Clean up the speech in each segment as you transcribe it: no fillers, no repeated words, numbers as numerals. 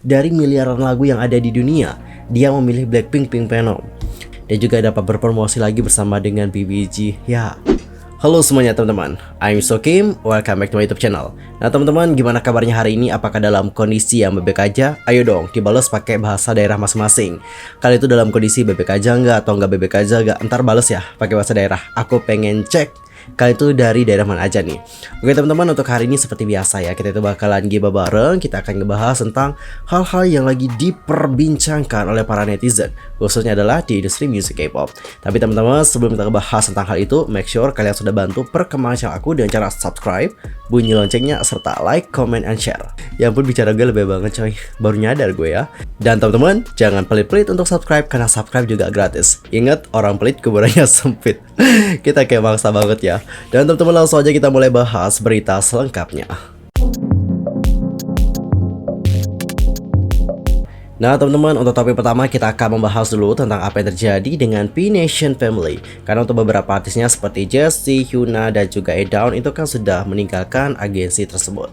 Dari miliaran lagu yang ada di dunia, dia memilih Blackpink Pink Venom. Dan juga dapat berpromosi lagi bersama dengan BBG. Ya. Halo semuanya teman-teman, I'm Sokim, welcome back to my YouTube channel. Nah teman-teman, gimana kabarnya hari ini? Apakah dalam kondisi yang bebek aja? Ayo dong, dibalas pakai bahasa daerah masing-masing. Kali itu dalam kondisi bebek aja nggak atau nggak bebek aja nggak? Ntar bales ya pakai bahasa daerah. Aku pengen cek kali itu dari daerah mana aja nih. Oke teman-teman, untuk hari ini seperti biasa ya, kita itu bakalan gibah bareng. Kita akan ngebahas tentang hal-hal yang lagi diperbincangkan oleh para netizen, khususnya adalah di industri musik K-pop. Tapi teman-teman, sebelum kita ngebahas tentang hal itu, make sure kalian sudah bantu perkembangan channel aku dengan cara subscribe, bunyi loncengnya, serta like, comment, and share. Ya ampun, bicara gue lebih banget coy, baru nyadar gue ya. Dan teman-teman, jangan pelit-pelit untuk subscribe, karena subscribe juga gratis. Ingat, orang pelit kuburannya sempit. Kita kayak maksa banget ya. Dan teman-teman, langsung aja kita mulai bahas berita selengkapnya. Nah teman-teman, untuk topik pertama kita akan membahas dulu tentang apa yang terjadi dengan P Nation Family. Karena untuk beberapa artisnya seperti Jessi, Hyuna, dan juga Adown itu kan sudah meninggalkan agensi tersebut.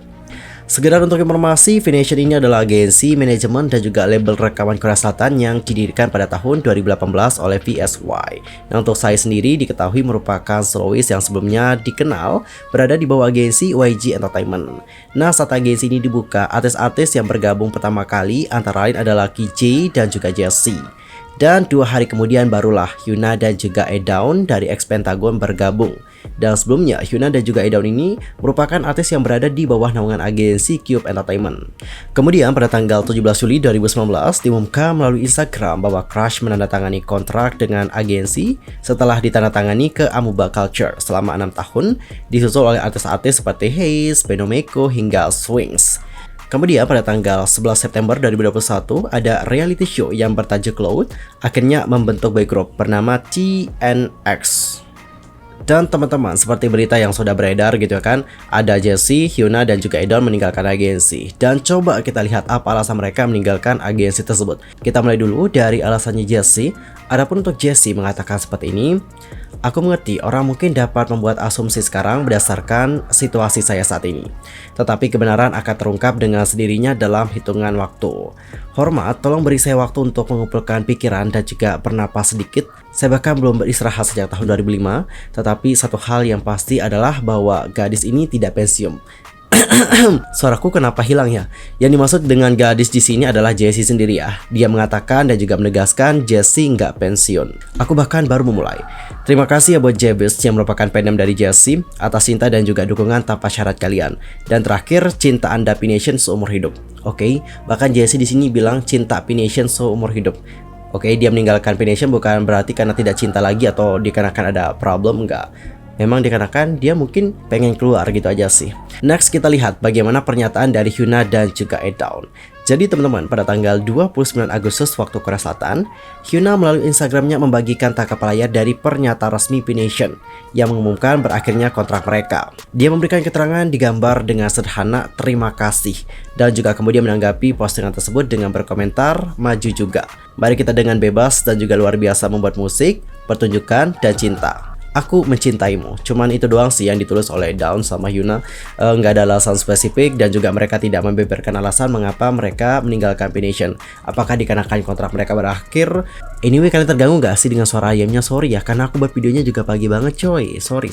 Sekedar untuk informasi, P Nation ini adalah agensi, manajemen, dan juga label rekaman Korea Selatan yang didirikan pada tahun 2018 oleh PSY. Nah untuk saya sendiri diketahui merupakan soloist yang sebelumnya dikenal berada di bawah agensi YG Entertainment. Nah saat agensi ini dibuka, artis-artis yang bergabung pertama kali antara lain adalah KJ dan juga Jessi. Dan 2 hari kemudian barulah Hyuna dan juga Adown dari X Pentagon bergabung. Dan sebelumnya Hyuna dan juga Adown ini merupakan artis yang berada di bawah naungan agensi Cube Entertainment. Kemudian pada tanggal 17 Juli 2019 diumumkan melalui Instagram bahwa Crush menandatangani kontrak dengan agensi setelah ditandatangani ke Amoeba Culture selama 6 tahun, disusul oleh artis-artis seperti Haze, Benomeko hingga Swings. Kemudian pada tanggal 11 September 2021 ada reality show yang bertajuk Cloud akhirnya membentuk boy group bernama TNX. Dan teman-teman, seperti berita yang sudah beredar gitu kan, ada Jessi, Hyuna, dan juga Adown meninggalkan agensi. Dan coba kita lihat apa alasan mereka meninggalkan agensi tersebut. Kita mulai dulu dari alasannya Jessi. Adapun untuk Jessi mengatakan seperti ini, aku mengerti orang mungkin dapat membuat asumsi sekarang berdasarkan situasi saya saat ini. Tetapi kebenaran akan terungkap dengan sendirinya dalam hitungan waktu. Hormat, tolong beri saya waktu untuk mengumpulkan pikiran dan juga bernapas sedikit. Saya bahkan belum beristirahat sejak tahun 2005. Tetapi satu hal yang pasti adalah bahwa gadis ini tidak pensiun. Suaraku kenapa hilang ya? Yang dimaksud dengan gadis di sini adalah Jessi sendiri ya. Dia mengatakan dan juga menegaskan Jessi nggak pensiun. Aku bahkan baru memulai. Terima kasih ya buat Jebis yang merupakan fandom dari Jessi atas cinta dan juga dukungan tanpa syarat kalian. Dan terakhir, cinta Anda P Nation seumur hidup. Oke, bahkan Jessi di sini bilang cinta P Nation seumur hidup. Oke, dia meninggalkan P Nation bukan berarti karena tidak cinta lagi atau dikarenakan ada problem, enggak. Memang dikarenakan dia mungkin pengen keluar gitu aja sih. Next kita lihat bagaimana pernyataan dari Hyuna dan juga Adown. Jadi teman-teman, pada tanggal 29 Agustus waktu Korea Selatan, Hyuna melalui Instagramnya membagikan tangkap layar dari pernyataan resmi P Nation yang mengumumkan berakhirnya kontrak mereka. Dia memberikan keterangan digambar dengan sederhana terima kasih dan juga kemudian menanggapi postingan tersebut dengan berkomentar maju juga. Mari kita dengan bebas dan juga luar biasa membuat musik, pertunjukan, dan cinta. Aku mencintaimu. Cuman itu doang sih yang ditulis oleh Adown sama Hyuna. Nggak ada alasan spesifik dan juga mereka tidak membeberkan alasan mengapa mereka meninggalkan P Nation. Apakah dikarenakan kontrak mereka berakhir? Anyway, kalian terganggu nggak sih dengan suara ayamnya? Sorry ya, karena aku buat videonya juga pagi banget coy. Sorry.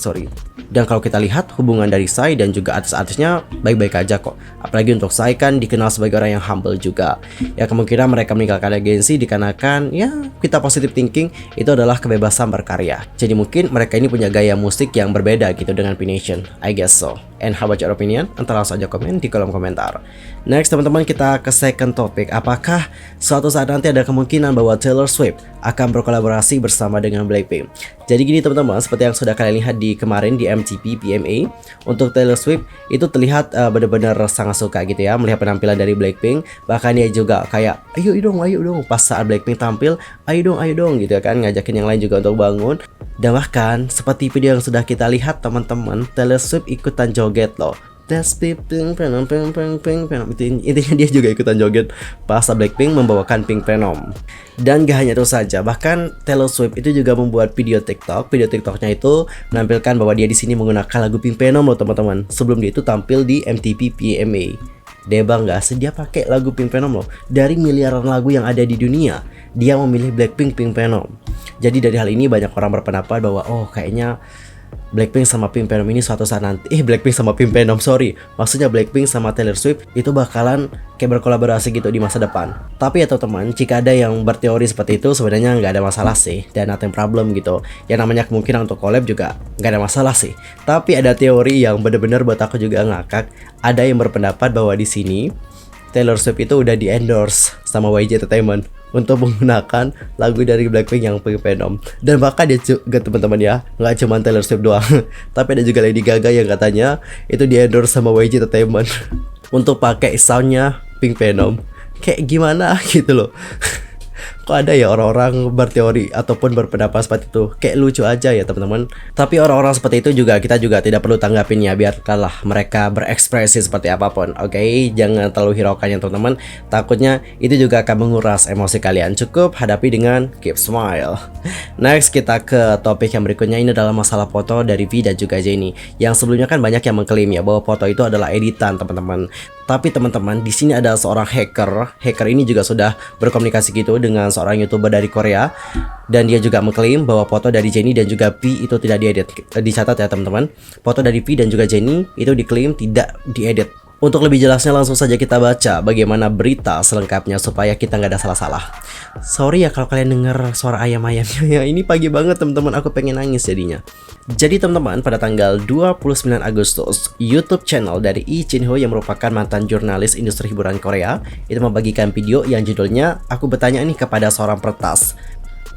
Dan kalau kita lihat hubungan dari Psy dan juga artis-artisnya baik-baik aja kok. Apalagi untuk Psy kan dikenal sebagai orang yang humble juga. Ya kemungkinan mereka meninggalkan agensi dikarenakan ya kita positive thinking itu adalah kebebasan berkarya. Jadi mungkin mereka ini punya gaya musik yang berbeda gitu dengan P Nation. I guess so. And how about your opinion? Entar langsung aja komen di kolom komentar. Next teman-teman, kita ke second topic. Apakah suatu saat nanti ada kemungkinan bahwa Taylor Swift akan berkolaborasi bersama dengan Blackpink? Jadi gini teman-teman, seperti yang sudah kalian lihat di kemarin di MTV VMA, untuk Taylor Swift itu terlihat benar-benar sangat suka gitu ya melihat penampilan dari Blackpink. Bahkan dia juga kayak ayo dong pas saat Blackpink tampil, ayo dong gitu kan, ngajakin yang lain juga untuk bangun. Dan bahkan seperti video yang sudah kita lihat teman-teman, Taylor Swift ikutan joget loh. Intinya dia juga ikutan joget pas Blackpink membawakan Pink Venom. Dan gak hanya itu saja, bahkan Taylor Swift itu juga membuat video TikTok. Video TikToknya itu menampilkan bahwa dia di sini menggunakan lagu Pink Venom loh teman-teman. Sebelum dia itu tampil di MTV VMA. Debang gak sih, dia pakai lagu Pink Venom loh. Dari miliaran lagu yang ada di dunia, dia memilih Blackpink Pink Venom. Jadi dari hal ini banyak orang berpendapat bahwa oh kayaknya Blackpink sama Pink Venom ini suatu saat nanti Blackpink sama Pink Venom, maksudnya Blackpink sama Taylor Swift itu bakalan kayak berkolaborasi gitu di masa depan. Tapi ya teman-teman, jika ada yang berteori seperti itu sebenarnya nggak ada masalah sih, dan nothing problem gitu. Yang namanya kemungkinan untuk collab juga nggak ada masalah sih. Tapi ada teori yang bener-bener buat aku juga ngakak. Ada yang berpendapat bahwa di sini Taylor Swift itu udah di endorse sama YG Entertainment untuk menggunakan lagu dari Blackpink yang Pink Venom. Dan bahkan dia juga teman-teman ya, nggak cuma Taylor Swift doang tapi ada juga Lady Gaga yang katanya itu di endorse sama YG Entertainment untuk pakai soundnya Pink Venom. Kayak gimana gitu loh. Kok ada ya orang-orang berteori ataupun berpendapat seperti itu. Kayak lucu aja ya teman-teman. Tapi orang-orang seperti itu juga kita juga tidak perlu tanggapin ya. Biarkanlah mereka berekspresi seperti apapun. Oke, jangan terlalu hiraukan ya teman-teman. Takutnya itu juga akan menguras emosi kalian. Cukup hadapi dengan keep smile. Next kita ke topik yang berikutnya. Ini adalah masalah foto dari V dan juga Jennie. Yang sebelumnya kan banyak yang mengklaim ya bahwa foto itu adalah editan teman-teman. Tapi teman-teman, di sini ada seorang hacker. Hacker ini juga sudah berkomunikasi gitu dengan seorang YouTuber dari Korea, dan dia juga mengklaim bahwa foto dari Jennie dan juga V itu tidak diedit. Dicatat ya teman-teman, foto dari V dan juga Jennie itu diklaim tidak diedit. Untuk lebih jelasnya langsung saja kita baca bagaimana berita selengkapnya supaya kita nggak ada salah-salah. Sorry ya kalau kalian dengar suara ayam-ayamnya ya, ini pagi banget teman-teman, aku pengen nangis jadinya. Jadi teman-teman, pada tanggal 29 Agustus, YouTube channel dari Lee Jin-ho yang merupakan mantan jurnalis industri hiburan Korea itu membagikan video yang judulnya "Aku Bertanya Nih Kepada Seorang Peretas,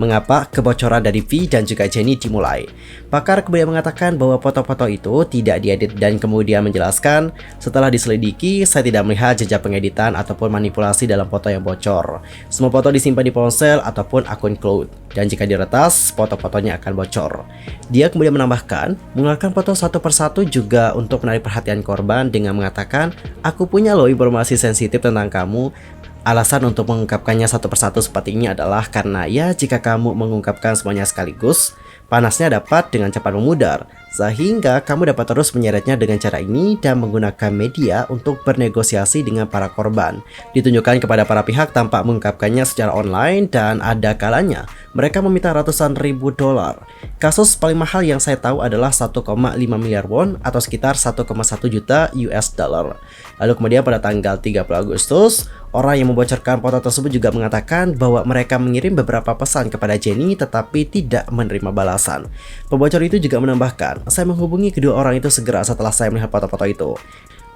Mengapa kebocoran dari V dan juga Jennie dimulai?" Pakar kemudian mengatakan bahwa foto-foto itu tidak diedit dan kemudian menjelaskan, setelah diselidiki, saya tidak melihat jejak pengeditan ataupun manipulasi dalam foto yang bocor. Semua foto disimpan di ponsel ataupun akun cloud, dan jika diretas, foto-fotonya akan bocor. Dia kemudian menambahkan, mengeluarkan foto satu persatu juga untuk menarik perhatian korban dengan mengatakan, "Aku punya loh informasi sensitif tentang kamu." Alasan untuk mengungkapkannya satu persatu seperti ini adalah karena ya jika kamu mengungkapkan semuanya sekaligus, panasnya dapat dengan cepat memudar, sehingga kamu dapat terus menyeretnya dengan cara ini dan menggunakan media untuk bernegosiasi dengan para korban. Ditunjukkan kepada para pihak tanpa mengungkapkannya secara online, dan ada kalanya mereka meminta ratusan ribu dolar. Kasus paling mahal yang saya tahu adalah 1,5 miliar won atau sekitar 1,1 juta US dollar. Lalu kemudian pada tanggal 30 Agustus, orang yang membocorkan foto tersebut juga mengatakan bahwa mereka mengirim beberapa pesan kepada Jennie tetapi tidak menerima balasan. Pembocor itu juga menambahkan, "Saya menghubungi kedua orang itu segera setelah saya melihat foto-foto itu."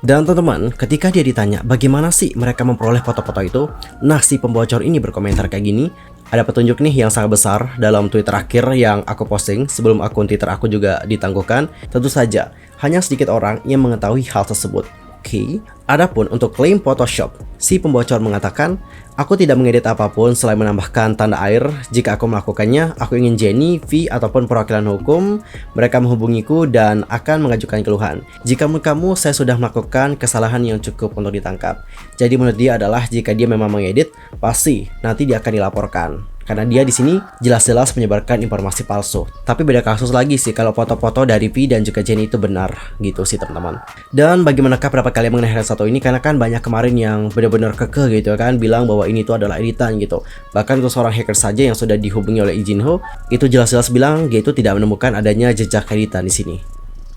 Dan teman-teman, ketika dia ditanya bagaimana sih mereka memperoleh foto-foto itu, nah si pembocor ini berkomentar kayak gini. Ada petunjuk nih yang sangat besar dalam tweet terakhir yang aku posting sebelum akun Twitter aku juga ditangguhkan. Tentu saja, hanya sedikit orang yang mengetahui hal tersebut. Oke. Adapun untuk klaim Photoshop, si pembocor mengatakan, "Aku tidak mengedit apapun selain menambahkan tanda air. Jika aku melakukannya, aku ingin Jennie, V, ataupun perwakilan hukum, mereka menghubungiku dan akan mengajukan keluhan. Jika menurut kamu saya sudah melakukan kesalahan yang cukup untuk ditangkap." Jadi menurut dia adalah jika dia memang mengedit, pasti nanti dia akan dilaporkan. Karena dia di sini jelas-jelas menyebarkan informasi palsu. Tapi beda kasus lagi sih kalau foto-foto dari V dan juga Jennie itu benar gitu sih teman-teman. Dan bagaimanakah pendapat kalian mengenai hal satu ini? Karena kan banyak kemarin yang benar-benar kekeh gitu kan, bilang bahwa ini tuh adalah editan gitu. Bahkan untuk seorang hacker saja yang sudah dihubungi oleh Lee Jin-ho itu jelas-jelas bilang dia itu tidak menemukan adanya jejak editan di sini.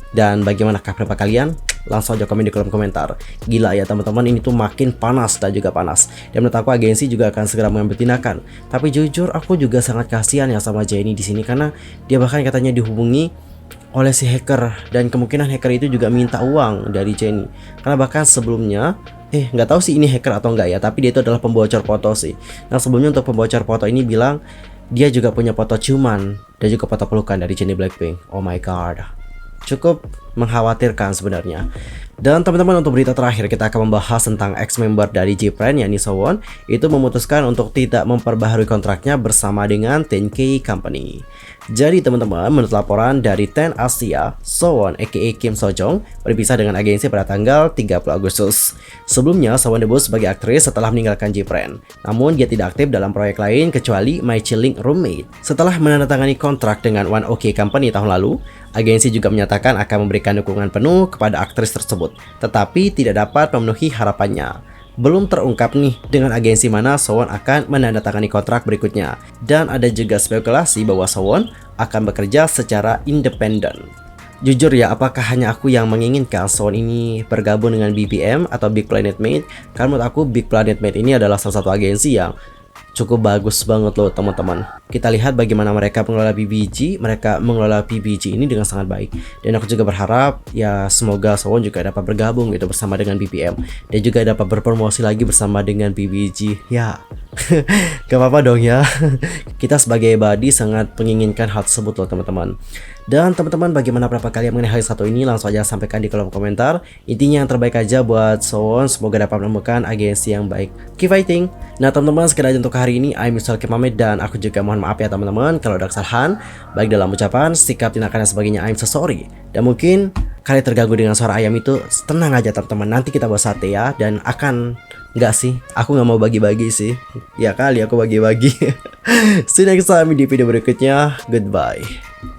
Dan bagaimanakah pendapat kalian? Langsung aja komen di kolom komentar. Gila ya teman-teman, ini tuh makin panas dan juga panas. Dan menurut aku agensi juga akan segera mengambil tindakan. Tapi jujur aku juga sangat kasihan ya sama Jennie di sini karena dia bahkan katanya dihubungi oleh si hacker, dan kemungkinan hacker itu juga minta uang dari Jennie. Karena bahkan sebelumnya nggak tahu sih ini hacker atau enggak ya, tapi dia itu adalah pembocor foto sih. Nah sebelumnya untuk pembocor foto ini bilang dia juga punya foto ciuman dan juga foto pelukan dari Jennie Blackpink. Oh my god, cukup mengkhawatirkan sebenarnya. Dan teman-teman, untuk berita terakhir kita akan membahas tentang ex-member dari J-Pren yakni Sowon itu memutuskan untuk tidak memperbaharui kontraknya bersama dengan 10K Company. Jadi teman-teman, menurut laporan dari 10 Asia, Sowon aka Kim Sojong berpisah dengan agensi pada tanggal 30 Agustus. Sebelumnya Sowon debut sebagai aktris setelah meninggalkan J-Pren. Namun dia tidak aktif dalam proyek lain kecuali My Chilling Roommate. Setelah menandatangani kontrak dengan One OK Company tahun lalu, Agensi juga menyatakan akan memberikan dukungan penuh kepada aktris tersebut, tetapi tidak dapat memenuhi harapannya. Belum terungkap nih dengan agensi mana Sowon akan menandatangani kontrak berikutnya. Dan ada juga spekulasi bahwa Sowon akan bekerja secara independen. Jujur ya, apakah hanya aku yang menginginkan Sowon ini bergabung dengan BBM atau Big Planet Mate? Karena menurut aku Big Planet Mate ini adalah salah satu agensi yang cukup bagus banget loh teman-teman. Kita lihat bagaimana mereka mengelola PBG. Mereka mengelola PBG ini dengan sangat baik. Dan aku juga berharap ya semoga Sowon juga dapat bergabung gitu bersama dengan BBM. Dan juga dapat berpromosi lagi bersama dengan PBG. Ya, gak apa-apa dong ya. Kita sebagai body sangat menginginkan hal tersebut loh teman-teman. Dan teman-teman, bagaimana pendapat kalian mengenai hal satu ini? Langsung aja sampaikan di kolom komentar. Intinya yang terbaik aja buat Sowon. Semoga dapat menemukan agensi yang baik. Keep fighting. Nah teman-teman, sekian aja untuk hari ini. I'm Yusel Kimamed dan aku juga mohon maaf ya teman-teman kalau ada kesalahan baik dalam ucapan, sikap, tindakan dan sebagainya. I'm so sorry. Dan mungkin kalian terganggu dengan suara ayam itu, tenang aja teman-teman. Nanti kita buat sate ya. Dan akan enggak sih, aku nggak mau bagi-bagi sih. Ya kali aku bagi-bagi. See you next time di video berikutnya. Goodbye.